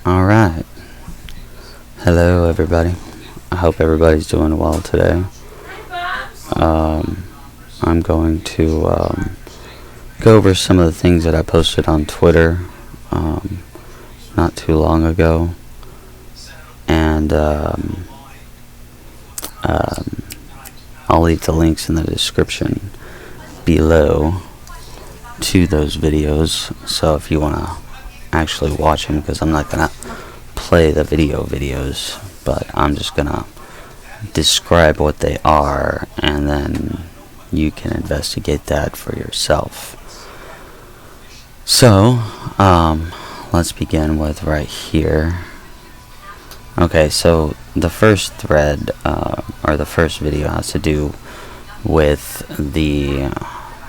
Alright. Hello, everybody. I hope everybody's doing well today. I'm going to go over some of the things that I posted on Twitter not too long ago. And I'll leave the links in the description below to those videos. So if you want to actually watch them, because I'm not going to play the videos, but I'm just going to describe what they are, and then you can investigate that for yourself. So, let's begin with right here. Okay, so the first thread, or the first video, has to do with the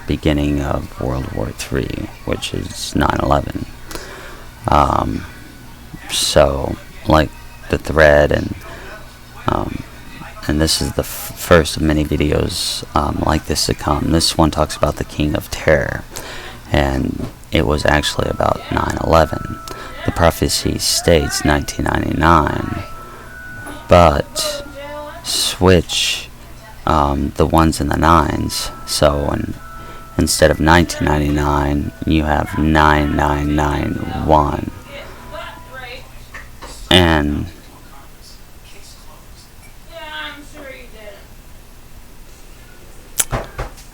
beginning of World War III, which is 9/11. So, like the thread, and this is the first of many videos like this to come. This one talks about the King of Terror, and it was actually about 9/11. The prophecy states 1999, but switch the ones and the nines. So instead of 1999, you have 9991. And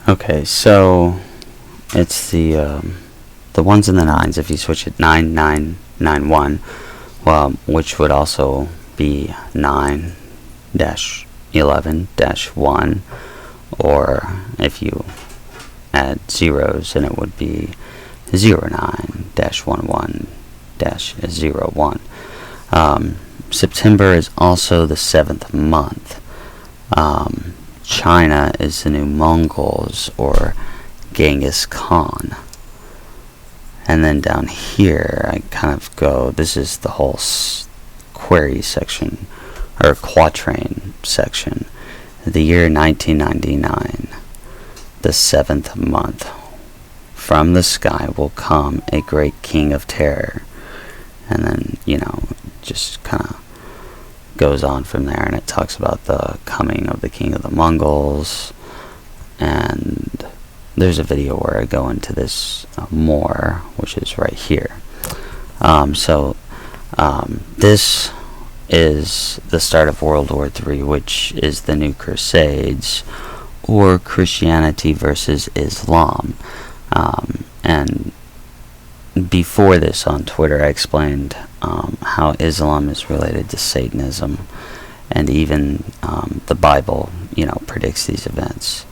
okay, so it's the ones and the nines. If you switch it 9991, well, which would also be 9-11-1, or if you add zeros, then it would be 09-11-01. September is also the 7th month. China is the new Mongols, or Genghis Khan. And then down here, I kind of go, this is the whole query section, or quatrain section. The year 1999, the 7th month. From the sky will come a great king of terror. And then, just kind of goes on from there, and it talks about the coming of the king of the Mongols. And there's a video where I go into this more, which is right here. This is the start of World War III, which is the new Crusades, or Christianity versus Islam. And before this on Twitter, I explained how Islam is related to Satanism, and even the Bible, predicts these events.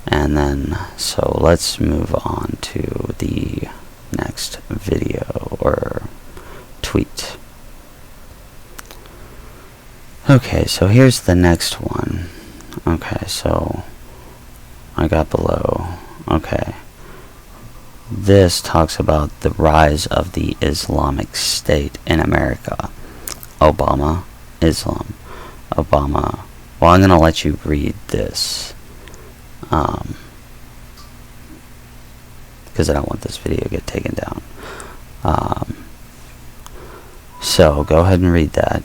And then, so let's move on to the next video, or tweet. Okay, so here's the next one. Okay, so I got below. Okay. This talks about the rise of the Islamic State in America. Obama, Islam. Obama. Well, I'm going to let you read this. Because I don't want this video to get taken down. So, go ahead and read that.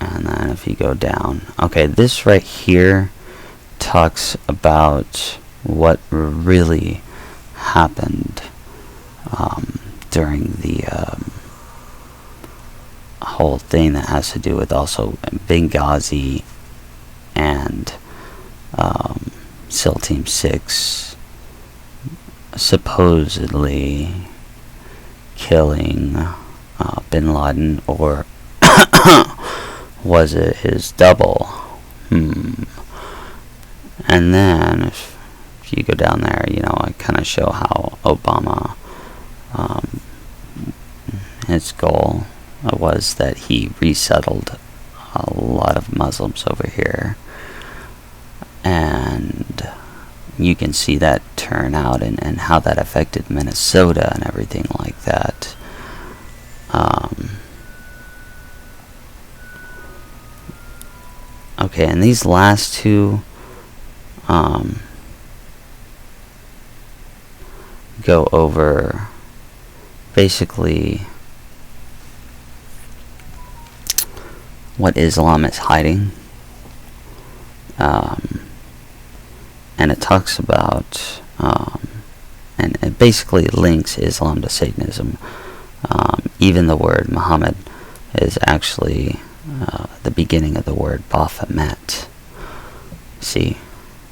And then if you go down. Okay, this right here talks about what really happened during the whole thing that has to do with also Benghazi and SEAL Team 6 supposedly killing Bin Laden, or was it his double? And then if you go down there, I kind of show how Obama, his goal was that he resettled a lot of Muslims over here. And you can see that turn out, and how that affected Minnesota and everything like that. Okay, and these last two go over basically what Islam is hiding. And it talks about, and it basically links Islam to Satanism. Even the word Muhammad is actually the beginning of the word Baphomet. See,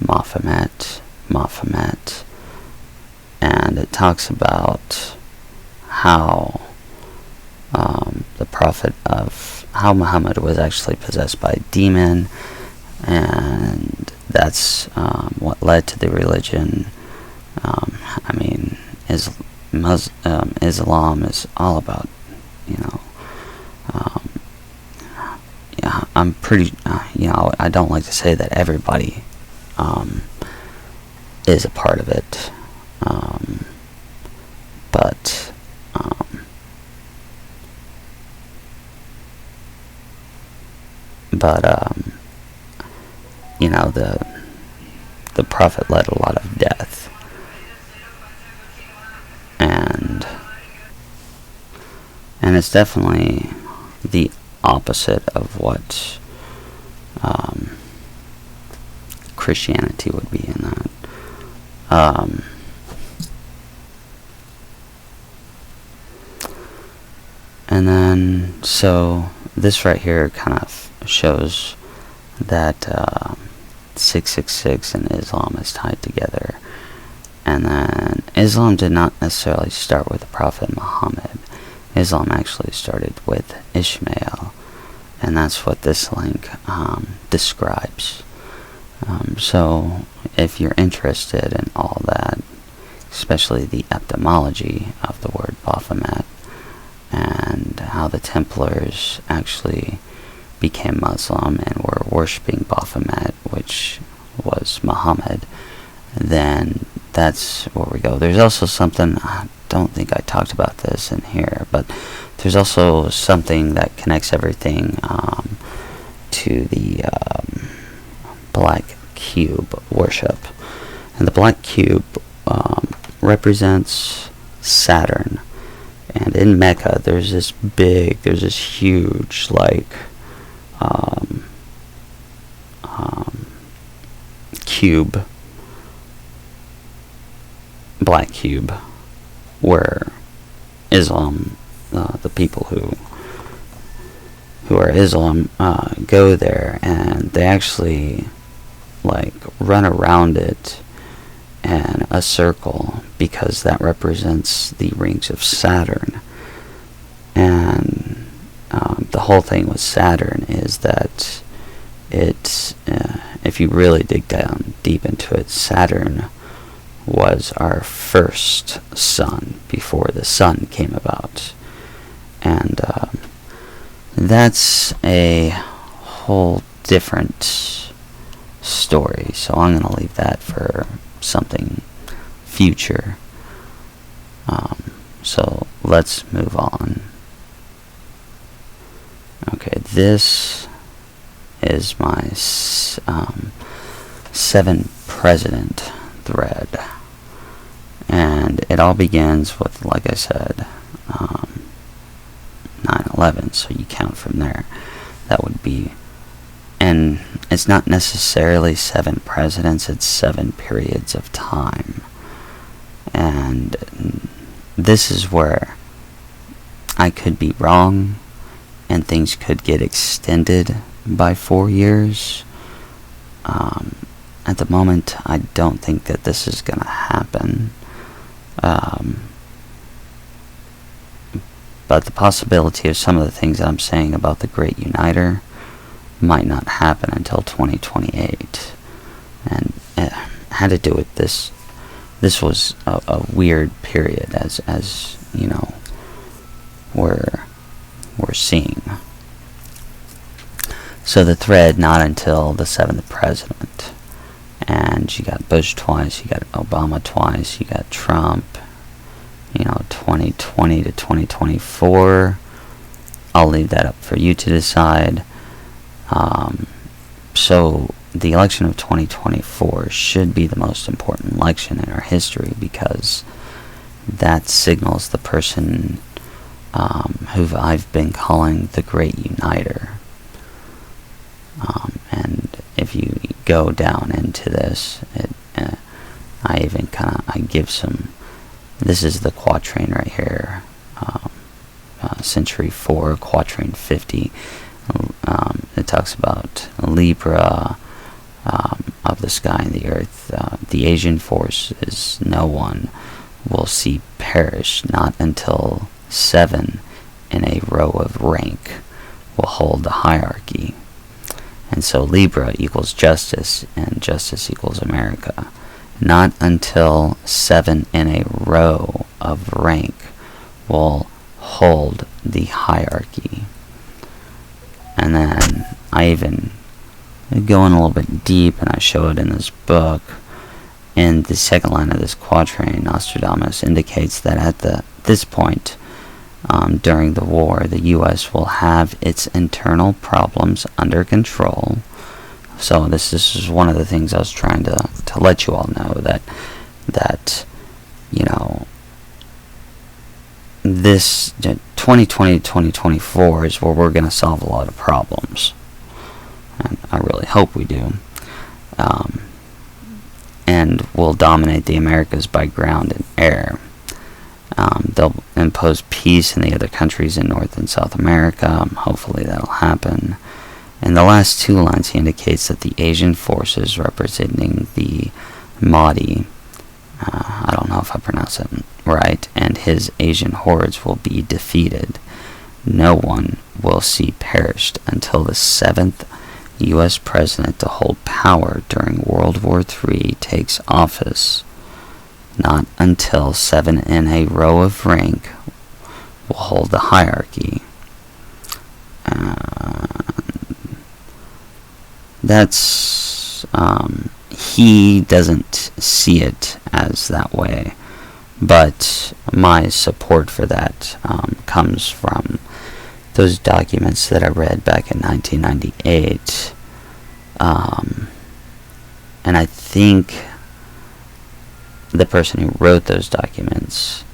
Baphomet, and it talks about how the prophet of how Muhammad was actually possessed by a demon, and that's what led to the religion. I mean, Islam is all about, yeah, I'm pretty, I don't like to say that everybody is a part of it, but the prophet led a lot of death, and it's definitely the opposite of what Christianity would be in that. And then, so this right here kind of shows that 666 and Islam is tied together. And then Islam did not necessarily start with the Prophet Muhammad. Islam actually started with Ishmael, and that's what this link describes. So if you're interested in all that, especially the etymology of the word Baphomet, and how the Templars actually became Muslim and were worshipping Baphomet, which was Muhammad, then that's where we go. There's also something, I don't think I talked about this in here, but there's also something that connects everything to the black cube worship. And the black cube represents Saturn. And in Mecca, there's this huge, cube, black cube, where Islam, the people who are Islam, go there, and they actually, run around it in a circle, because that represents the rings of Saturn. And the whole thing with Saturn is that it's, if you really dig down deep into it, Saturn was our first sun before the sun came about. And that's a whole different story, so I'm going to leave that for something future. So let's move on. Okay, this is my 7 president thread, and it all begins with, like I said, 9/11, so you count from there. That would be, and it's not necessarily 7 presidents, it's 7 periods of time. And this is where I could be wrong, and things could get extended by 4 years. At the moment, I don't think that this is going to happen. But the possibility of some of the things that I'm saying about the Great Uniter might not happen until 2028. And it had to do with this. This was a weird period, as you know, we're seeing. So the thread, not until the 7th president. And you got Bush twice, you got Obama twice, you got Trump, 2020 to 2024. I'll leave that up for you to decide. So the election of 2024 should be the most important election in our history, because that signals the person who I've been calling the Great Uniter. And if you go down into this, I give some. This is the quatrain right here, Century 4, Quatrain 50. It talks about Libra, of the sky and the earth. The Asian forces no one will see perish, not until 7 in a row of rank will hold the hierarchy. And so Libra equals justice, and justice equals America. Not until 7 in a row of rank will hold the hierarchy. And then I even go in a little bit deep, and I show it in this book. In the second line of this quatrain, Nostradamus indicates that at this point, during the war, the U.S. will have its internal problems under control. So this is one of the things I was trying to let you all know, that you know, this 2020 to 2024 is where we're going to solve a lot of problems, and I really hope we do. And will dominate the Americas by ground and air. They'll impose peace in the other countries in North and South America. Hopefully that'll happen. In the last two lines, he indicates that the Asian forces representing the Mahdi, I don't know if I pronounce it right, and his Asian hordes will be defeated. No one will see perished until the 7th U.S. president to hold power during World War III takes office. Not until 7 in a row of rank will hold the hierarchy. That's, he doesn't see it as that way, but my support for that comes from those documents that I read back in 1998, and I think the person who wrote those documents,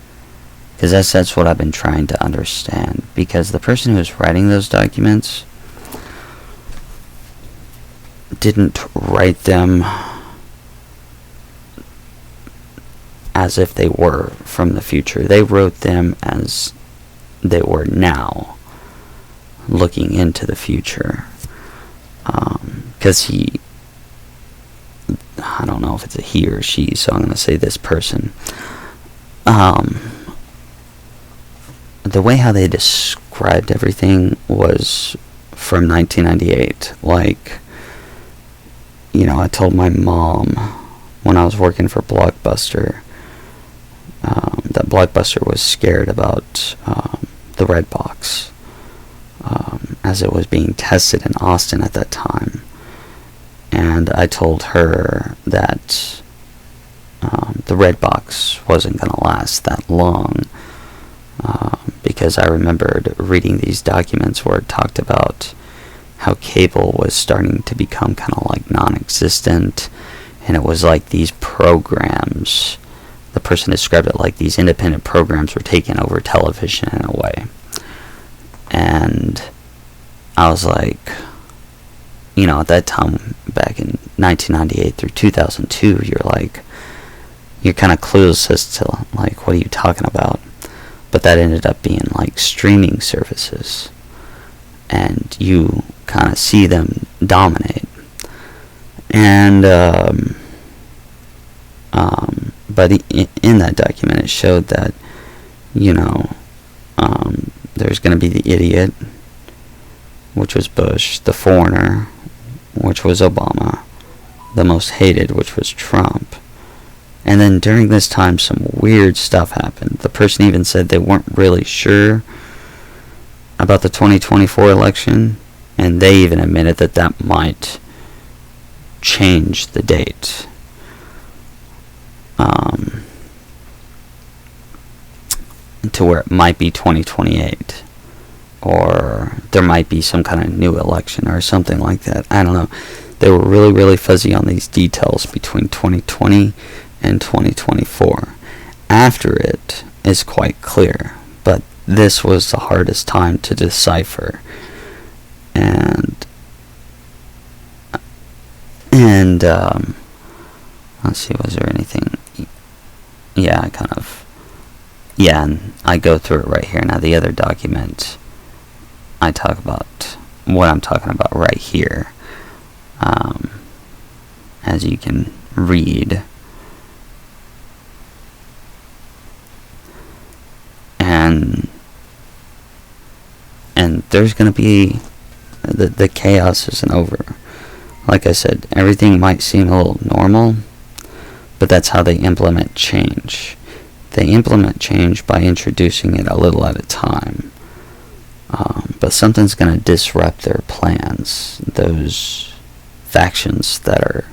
because that's what I've been trying to understand, because the person who was writing those documents didn't write them as if they were from the future. They wrote them as they were now, looking into the future. Because I don't know if it's a he or she, so I'm going to say this person. The way how they described everything was from 1998. Like, you know, I told my mom when I was working for Blockbuster that Blockbuster was scared about the red box as it was being tested in Austin at that time. And I told her that the red box wasn't going to last that long, because I remembered reading these documents where it talked about how cable was starting to become kind of like non-existent, and it was like these programs, the person described it like these independent programs were taking over television in a way. And I was like, you know, at that time, back in 1998 through 2002, you're kind of clueless as to, like, what are you talking about? But that ended up being, like, streaming services. And you kind of see them dominate. And, but in that document, it showed that, you know, there's going to be the idiot, which was Bush, the foreigner, which was Obama, the most hated, which was Trump. And then during this time, some weird stuff happened. The person even said they weren't really sure about the 2024 election, and they even admitted that that might change the date. To where it might be 2028. Or there might be some kind of new election or something like that. I don't know. They were really, really fuzzy on these details between 2020 and 2024. after it is quite clear, but this was the hardest time to decipher. And let's see, was there anything? Yeah, and I go through it right here. Now the other document, I talk about what I'm talking about right here, as you can read. And there's going to be, the chaos isn't over. Like I said, everything might seem a little normal, but that's how they implement change. They implement change by introducing it a little at a time. But something's going to disrupt their plans, those factions that are,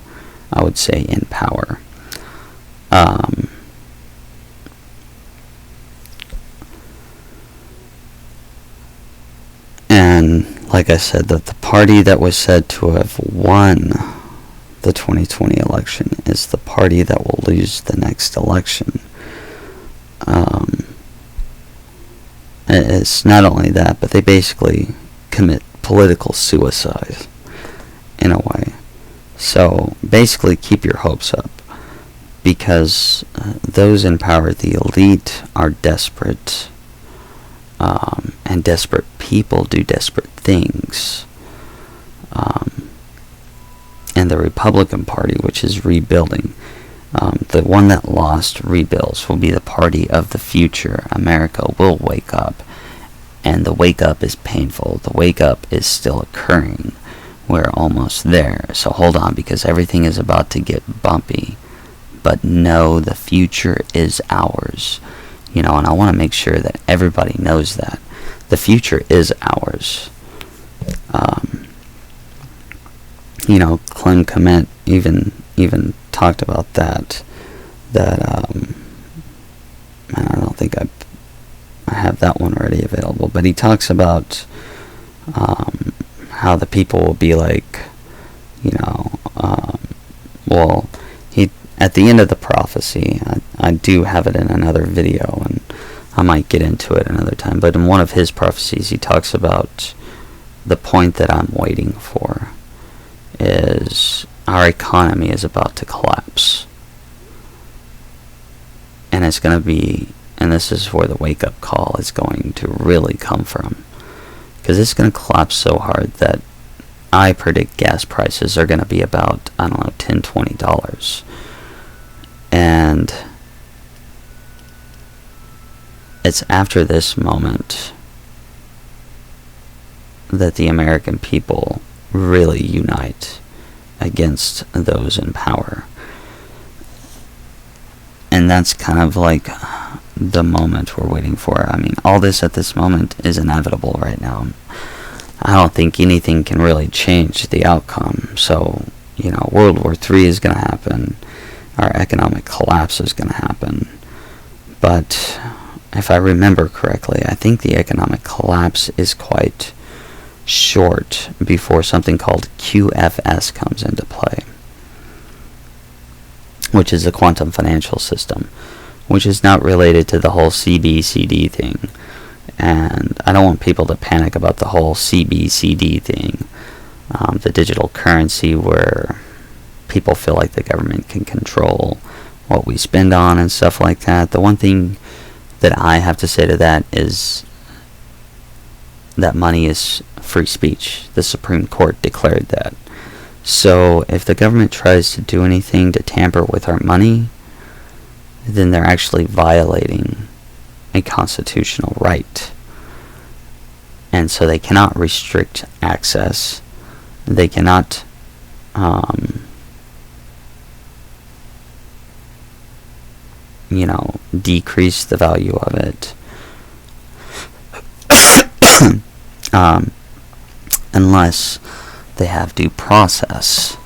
I would say, in power. And like I said, that the party that was said to have won the 2020 election is the party that will lose the next election. It's not only that, but they basically commit political suicide in a way. So basically keep your hopes up, because those in power, the elite, are desperate, and desperate people do desperate things. And the Republican Party, which is rebuilding, the one that lost rebuilds, will be the party of the future. America will wake up, and the wake up is painful. The wake up is still occurring. We're almost there. So hold on, because everything is about to get bumpy. But no, the future is ours. And I want to make sure that everybody knows that. The future is ours. Clem Clement even talked about that and I don't think I have that one already available, but he talks about how the people will be like, well, he, at the end of the prophecy, I do have it in another video, and I might get into it another time, but in one of his prophecies he talks about the point that I'm waiting for is our economy is about to collapse. And it's going to be, and this is where the wake-up call is going to really come from, because it's going to collapse so hard that I predict gas prices are going to be about, I don't know, $10, $20. And it's after this moment that the American people really unite against those in power. And that's kind of like the moment we're waiting for. I mean, all this at this moment is inevitable right now. I don't think anything can really change the outcome. So, World War III is going to happen. Our economic collapse is going to happen. But if I remember correctly, I think the economic collapse is quite short before something called QFS comes into play, which is the quantum financial system, which is not related to the whole CBCD thing. And I don't want people to panic about the whole CBCD thing, the digital currency where people feel like the government can control what we spend on and stuff like that. The one thing that I have to say to that is that money is free speech. The Supreme Court declared that. So if the government tries to do anything to tamper with our money, then they're actually violating a constitutional right. And so they cannot restrict access. They cannot decrease the value of it. Unless they have due process.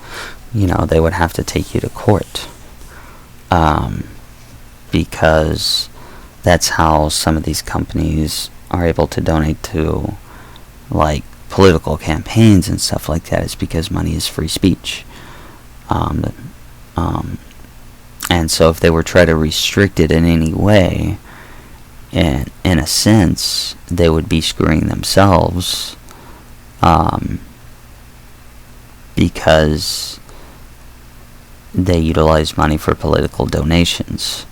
They would have to take you to court. Because that's how some of these companies are able to donate to, like, political campaigns and stuff like that, is because money is free speech. And so if they were trying to restrict it in any way, and in a sense, they would be screwing themselves, because they utilize money for political donations.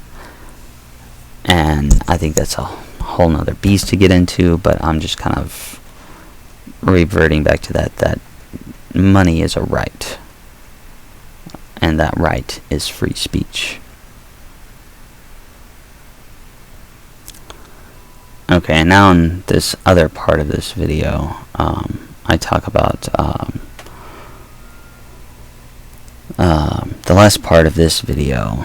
And I think that's a whole nother beast to get into, but I'm just kind of reverting back to that money is a right, and that right is free speech. Okay, and now in this other part of this video, I talk about the last part of this video.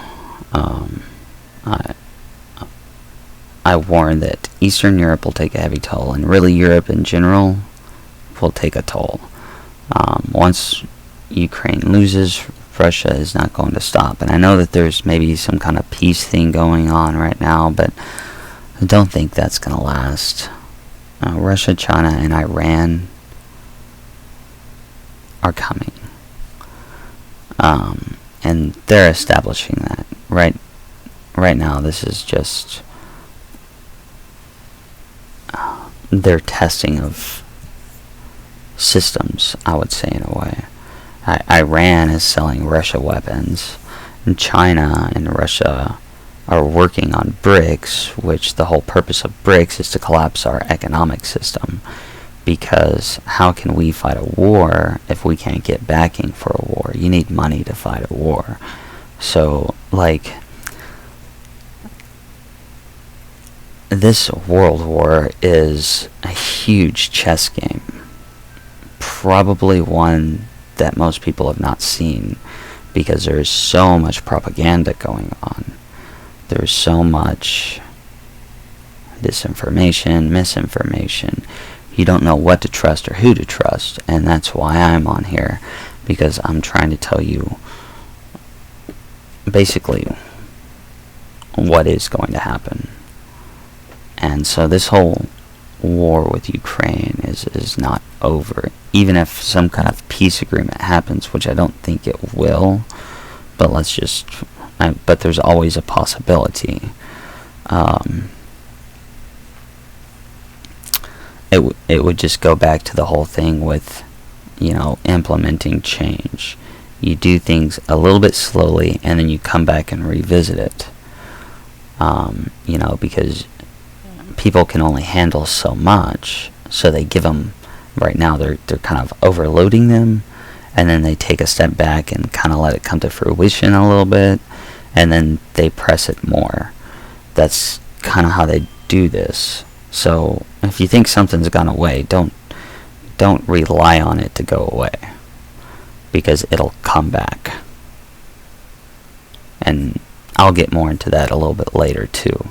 I warn that Eastern Europe will take a heavy toll, and really Europe in general will take a toll. Once Ukraine loses, Russia is not going to stop. And I know that there's maybe some kind of peace thing going on right now, but I don't think that's going to last. Russia, China, and Iran are coming. And they're establishing that. Right now, this is just their testing of systems, I would say, in a way. Iran is selling Russia weapons, and China and Russia are working on BRICS, which the whole purpose of BRICS is to collapse our economic system, because how can we fight a war if we can't get backing for a war? You need money to fight a war. So, like, this world war is a huge chess game, probably one that most people have not seen, because there is so much propaganda going on. There's so much disinformation, misinformation. You don't know what to trust or who to trust, and that's why I'm on here, because I'm trying to tell you basically what is going to happen. And so this whole war with Ukraine is not over, even if some kind of peace agreement happens, which I don't think it will, but but there's always a possibility. It would just go back to the whole thing with, implementing change. You do things a little bit slowly, and then you come back and revisit it. Because people can only handle so much, so they give them, right now they're kind of overloading them, and then they take a step back and kind of let it come to fruition a little bit, and then they press it more. That's kind of how they do this. So if you think something's gone away, don't rely on it to go away, because it'll come back. And I'll get more into that a little bit later too.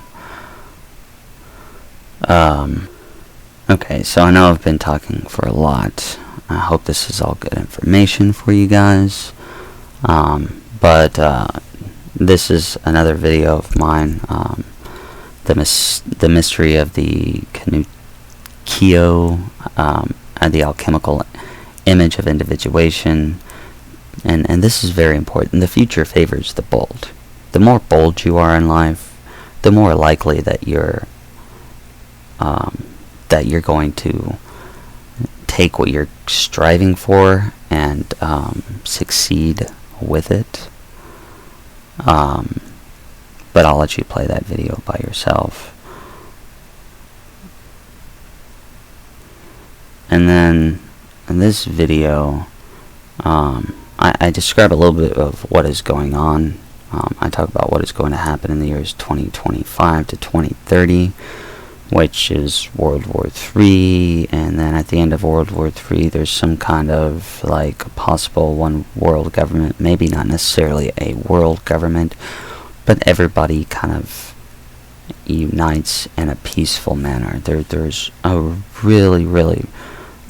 Okay, so I know I've been talking for a lot. I hope this is all good information for you guys. But this is another video of mine. The mystery of the Kyo, the alchemical image of individuation. And this is very important. The future favors the bold. The more bold you are in life, the more likely that you're going to take what you're striving for and succeed with it. But I'll let you play that video by yourself. And then in this video, I describe a little bit of what is going on. I talk about what is going to happen in the years 2025 to 2030, which is World War III, and then at the end of World War III, there's some kind of possible one world government, maybe not necessarily a world government, but everybody kind of unites in a peaceful manner. There's a really,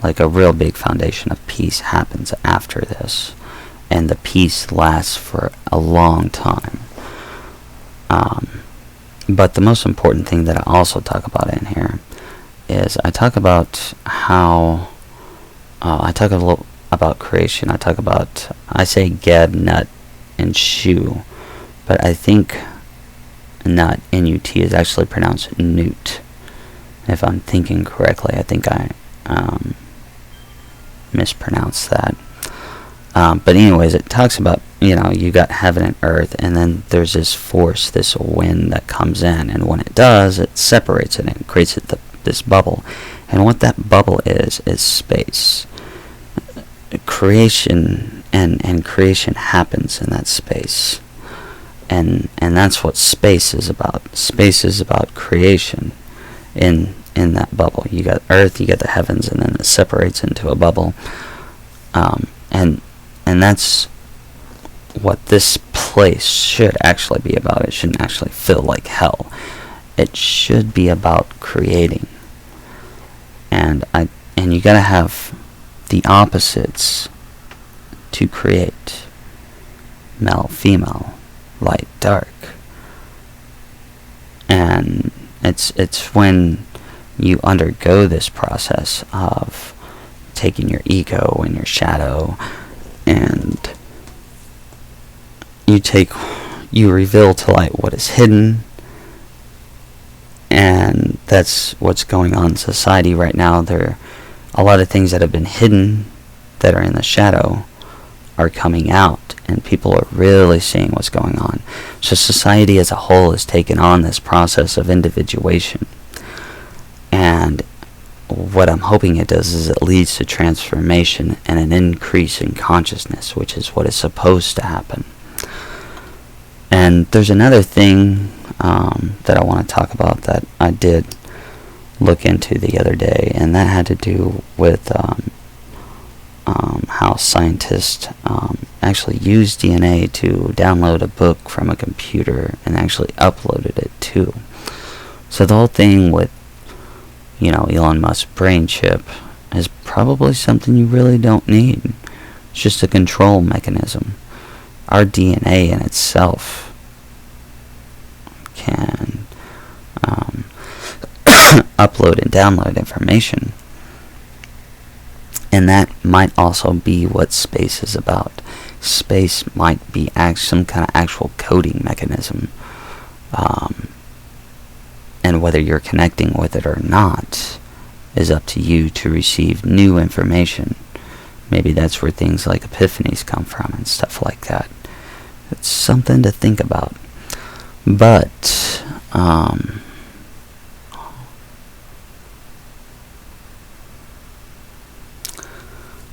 a real big foundation of peace happens after this, and the peace lasts for a long time. But the most important thing that I also talk about in here is I talk about how I talk a little about creation. I say Geb, Nut, and Shoe, but I think not N-U-T is actually pronounced Newt. If I'm thinking correctly, I think I mispronounced that. But anyways, it talks about, you got heaven and earth, and then there's this force, this wind that comes in, and when it does, it separates it and creates this bubble. And what that bubble is space. Creation and creation happens in that space. And that's what space is about. Space is about creation in that bubble. You got earth, you got the heavens, and then it separates into a bubble. And that's what this place should actually be about. It shouldn't actually feel like hell. It should be about creating. And you gotta have the opposites to create. Male, female, light, dark. And it's when you undergo this process of taking your ego and your shadow, and you reveal to light what is hidden. And that's what's going on in society right now. There are a lot of things that have been hidden, that are in the shadow, are coming out, and people are really seeing what's going on. So society as a whole has taken on this process of individuation. And what I'm hoping it does is it leads to transformation and an increase in consciousness, which is what is supposed to happen. And there's another thing that I want to talk about that I did look into the other day, and that had to do with how scientists actually use DNA to download a book from a computer and actually uploaded it too. So the whole thing with Elon Musk's brain chip is probably something you really don't need. It's just a control mechanism. Our DNA in itself can upload and download information. And that might also be what space is about. Space might be some kind of actual coding mechanism. And whether you're connecting with it or not is up to you to receive new information. Maybe that's where things like epiphanies come from and stuff like that. It's something to think about. But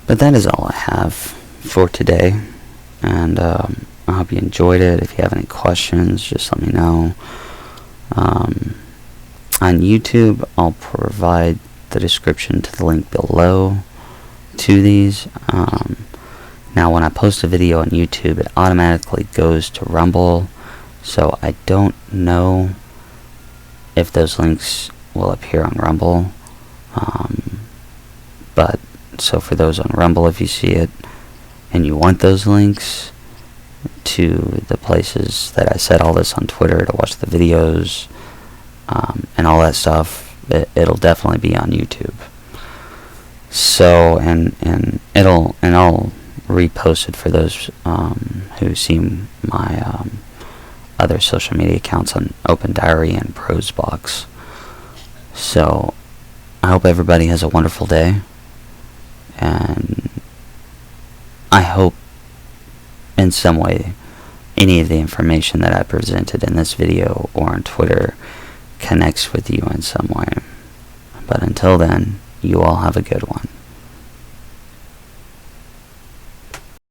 that is all I have for today. And I hope you enjoyed it. If you have any questions, just let me know. On YouTube, I'll provide the description to the link below to these. Now, when I post a video on YouTube, it automatically goes to Rumble, so I don't know if those links will appear on Rumble. But so for those on Rumble, if you see it and you want those links to the places that I said all this on Twitter to watch the videos, and all that stuff, it'll definitely be on YouTube. So and I'll repost it for those who see my other social media accounts on Open Diary and Prosebox. So I hope everybody has a wonderful day, and I hope in some way any of the information that I presented in this video or on Twitter connects with you in some way. But until then, you all have a good one.